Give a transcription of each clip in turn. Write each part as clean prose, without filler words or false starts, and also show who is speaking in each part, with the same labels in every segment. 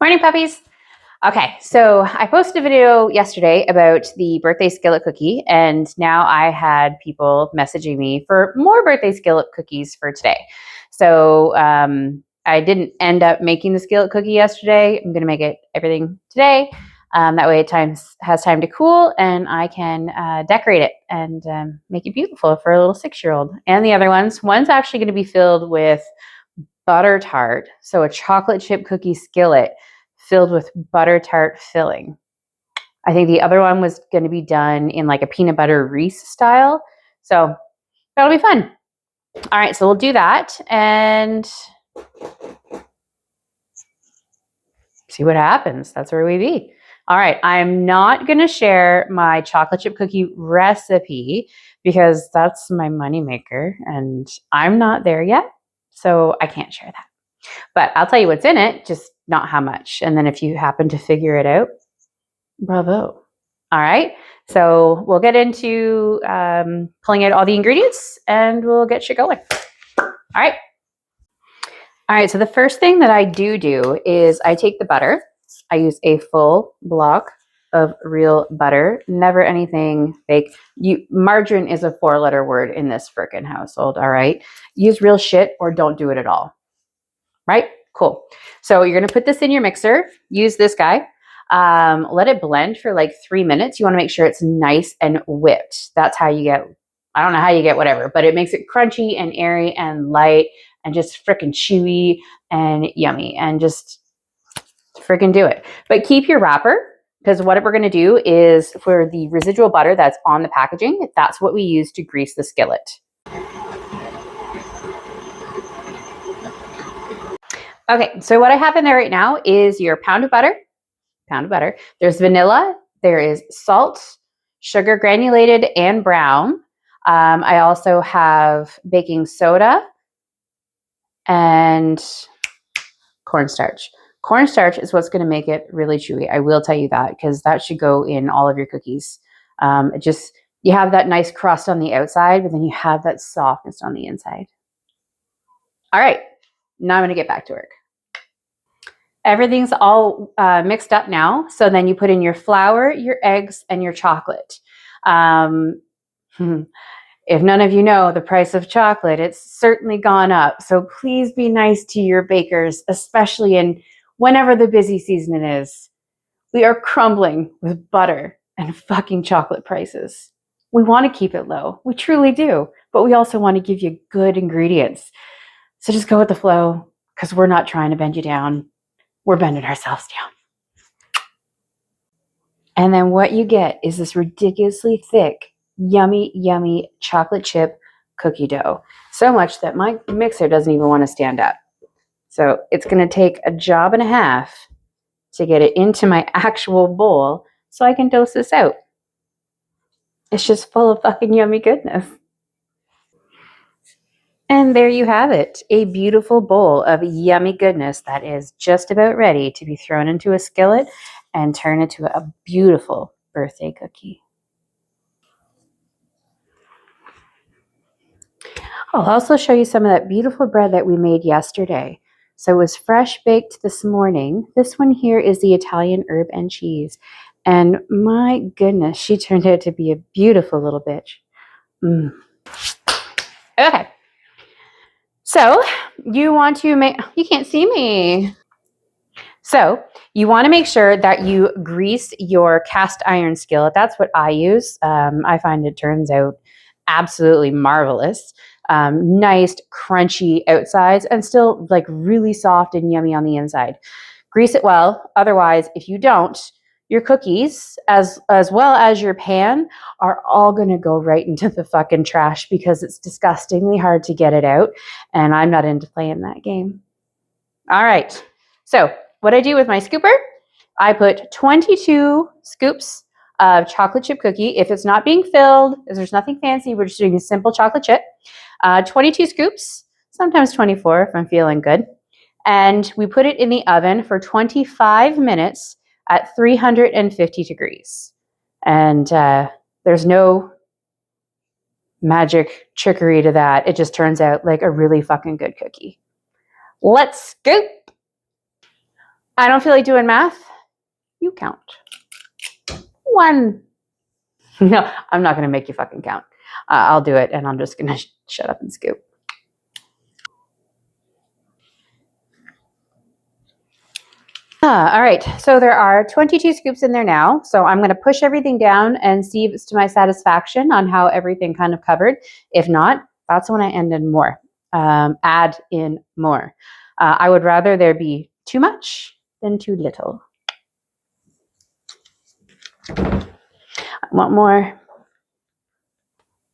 Speaker 1: Morning, puppies. Okay, so I posted a video yesterday about the birthday skillet cookie, and now I had people messaging me for more birthday skillet cookies for today. So I didn't end up making the skillet cookie yesterday. I'm going to make everything today. That way it has time to cool, and I can decorate it and make it beautiful for a little 6-year-old. And the other one's actually going to be filled with butter tart, so a chocolate chip cookie skillet filled with butter tart filling. I think the other one was going to be done in like a peanut butter Reese style. So that'll be fun. All right, so we'll do that and see what happens. That's where we be. All right, I'm not going to share my chocolate chip cookie recipe because that's my moneymaker and I'm not there yet. So I can't share that. But I'll tell you what's in it, just not how much. And then if you happen to figure it out, bravo. All right, so we'll get into pulling out all the ingredients and we'll get shit going. All right. All right, so the first thing that I do is I take the butter. I use a full block of real butter, never anything fake. Margarine is a 4-letter word in this frickin' household, all right? Use real shit or don't do it at all, right? Cool. So you're gonna put this in your mixer, use this guy. Let it blend for like 3 minutes. You want to make sure it's nice and whipped. That's how you get, I don't know how you get whatever, but it makes it crunchy and airy and light and just freaking chewy and yummy and just freaking do it. But keep your wrapper because what we're going to do is for the residual butter that's on the packaging, that's what we use to grease the skillet. Okay, so what I have in there right now is your pound of butter. There's vanilla, there is salt, sugar granulated and brown. I also have baking soda and cornstarch. Cornstarch is what's going to make it really chewy. I will tell you that because that should go in all of your cookies. You have that nice crust on the outside, but then you have that softness on the inside. All right, now I'm going to get back to work. Everything's all mixed up now. So then you put in your flour, your eggs, and your chocolate. If none of you know the price of chocolate, it's certainly gone up. So please be nice to your bakers, especially in whenever the busy season is. We are crumbling with butter and fucking chocolate prices. We want to keep it low. We truly do. But we also want to give you good ingredients. So just go with the flow because we're not trying to bend you down. We're bending ourselves down. And then what you get is this ridiculously thick, yummy, yummy chocolate chip cookie dough. So much that my mixer doesn't even want to stand up. So it's going to take a job and a half to get it into my actual bowl so I can dose this out. It's just full of fucking yummy goodness. And there you have it, a beautiful bowl of yummy goodness that is just about ready to be thrown into a skillet and turn into a beautiful birthday cookie. I'll also show you some of that beautiful bread that we made yesterday. So it was fresh baked this morning. This one here is the Italian herb and cheese. And my goodness, she turned out to be a beautiful little bitch. Okay. So you want to you can't see me. So you want to make sure that you grease your cast iron skillet. That's what I use. I find it turns out absolutely marvelous. Nice, crunchy outsides and still like really soft and yummy on the inside. Grease it well. Otherwise, if you don't, your cookies as well as your pan are all going to go right into the fucking trash because it's disgustingly hard to get it out. And I'm not into playing that game. All right. So what I do with my scooper, I put 22 scoops of chocolate chip cookie. If it's not being filled, if there's nothing fancy, we're just doing a simple chocolate chip. 22 scoops, sometimes 24 if I'm feeling good. And we put it in the oven for 25 minutes at 350 degrees. And there's no magic trickery to that. It just turns out like a really fucking good cookie. Let's scoop. I don't feel like doing math. You count. 1. No, I'm not going to make you fucking count. I'll do it, and I'm just going to shut up and scoop. All right, so there are 22 scoops in there now. So I'm going to push everything down and see if it's to my satisfaction on how everything kind of covered. If not, that's when I end in more. Add in more. I would rather there be too much than too little. I want more.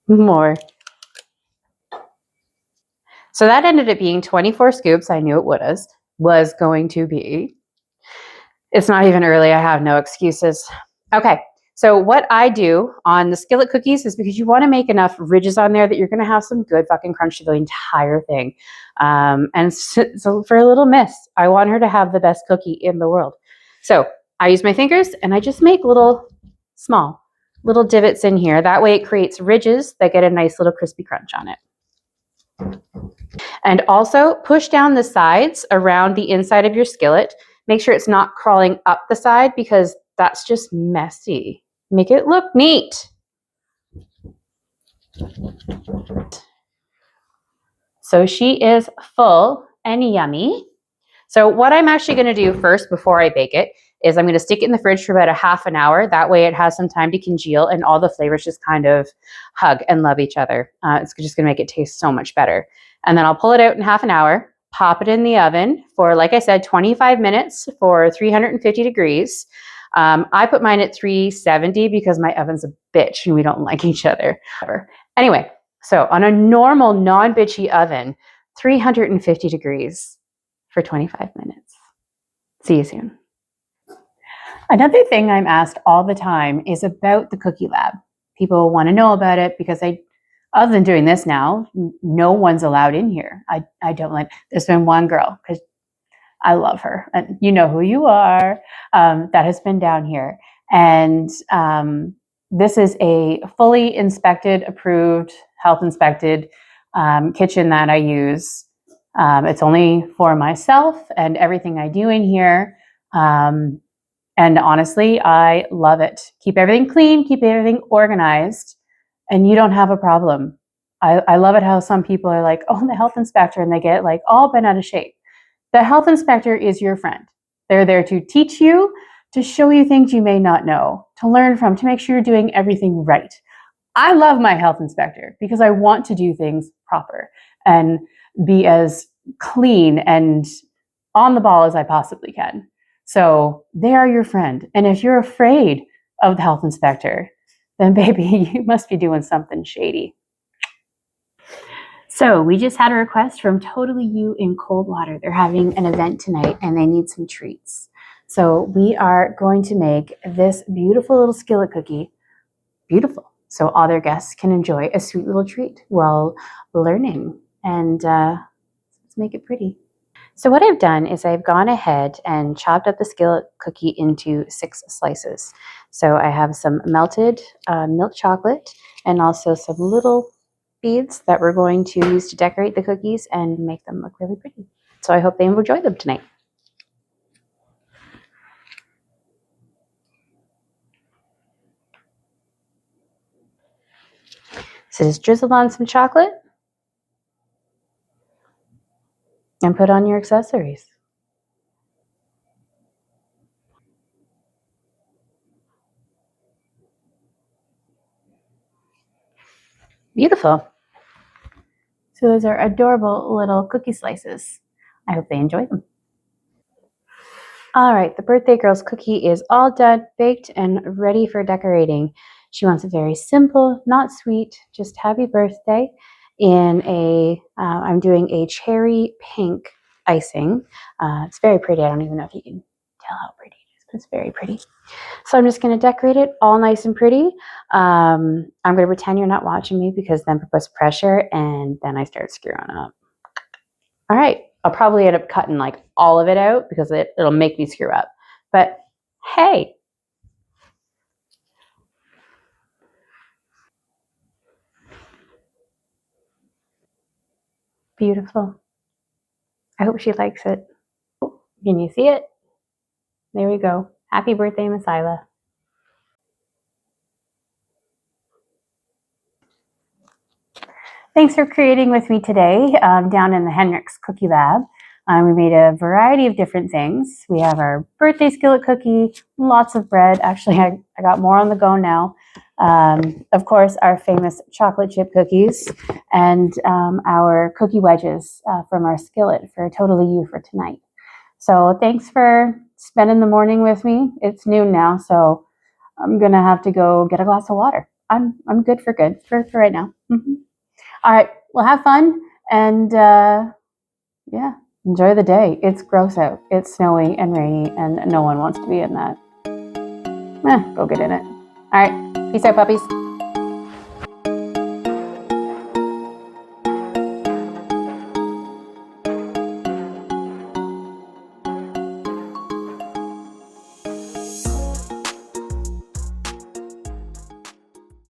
Speaker 1: More. So that ended up being 24 scoops. I knew it was going to be. It's not even early. I have no excuses. Okay. So what I do on the skillet cookies is because you want to make enough ridges on there that you're going to have some good fucking crunch to the entire thing. And so for a little miss, I want her to have the best cookie in the world. So I use my fingers and I just make little divots in here. That way it creates ridges that get a nice little crispy crunch on it. And also push down the sides around the inside of your skillet. Make sure it's not crawling up the side because that's just messy. Make it look neat. So she is full and yummy. So what I'm actually going to do first before I bake it is I'm going to stick it in the fridge for about a half an hour. That way it has some time to congeal and all the flavors just kind of hug and love each other. It's just going to make it taste so much better. And then I'll pull it out in half an hour, pop it in the oven for, like I said, 25 minutes for 350 degrees. I put mine at 370 because my oven's a bitch and we don't like each other. Anyway, so on a normal non-bitchy oven, 350 degrees for 25 minutes. See you soon. Another thing I'm asked all the time is about the Cookie Lab. People want to know about it because other than doing this now, no one's allowed in here. I don't like, there's been one girl, because I love her, and you know who you are, that has been down here. And this is a fully inspected, approved, health inspected kitchen that I use. It's only for myself and everything I do in here. And honestly, I love it. Keep everything clean, keep everything organized, and you don't have a problem. I love it how some people are like, oh, the health inspector, and they get like all bent out of shape. The health inspector is your friend. They're there to teach you, to show you things you may not know, to learn from, to make sure you're doing everything right. I love my health inspector because I want to do things proper and be as clean and on the ball as I possibly can. So they are your friend. And if you're afraid of the health inspector, then baby, you must be doing something shady. So we just had a request from Totally You in Coldwater. They're having an event tonight and they need some treats. So we are going to make this beautiful little skillet cookie. Beautiful. So all their guests can enjoy a sweet little treat while learning. And let's make it pretty. So what I've done is I've gone ahead and chopped up the skillet cookie into 6 slices. So I have some melted milk chocolate and also some little beads that we're going to use to decorate the cookies and make them look really pretty. So I hope they enjoy them tonight. So just drizzle on some chocolate and put on your accessories. Beautiful. So those are adorable little cookie slices. I hope they enjoy them. All right, the birthday girl's cookie is all done, baked, and ready for decorating. She wants it very simple, not sweet, just happy birthday I'm doing a cherry pink icing. It's very pretty. I don't even know if you can tell how pretty it is, but it's very pretty. So I'm just going to decorate it all nice and pretty. I'm going to pretend you're not watching me because then puts pressure and then I start screwing up. All right, I'll probably end up cutting like all of it out because it'll make me screw up. But hey, beautiful. I hope she likes it. Can you see it? There we go. Happy birthday, Miss Isla. Thanks for creating with me today down in the Henrics Cookie Lab. We made a variety of different things. We have our birthday skillet cookie, lots of bread. Actually, I got more on the go now. Of course, our famous chocolate chip cookies and our cookie wedges from our skillet for Totally You for tonight. So thanks for spending the morning with me. It's noon now, so I'm gonna have to go get a glass of water. I'm good for right now. Mm-hmm. All right, well, have fun and yeah, enjoy the day. It's gross out. It's snowy and rainy, and no one wants to be in that. Go get in it. All right, peace out, puppies.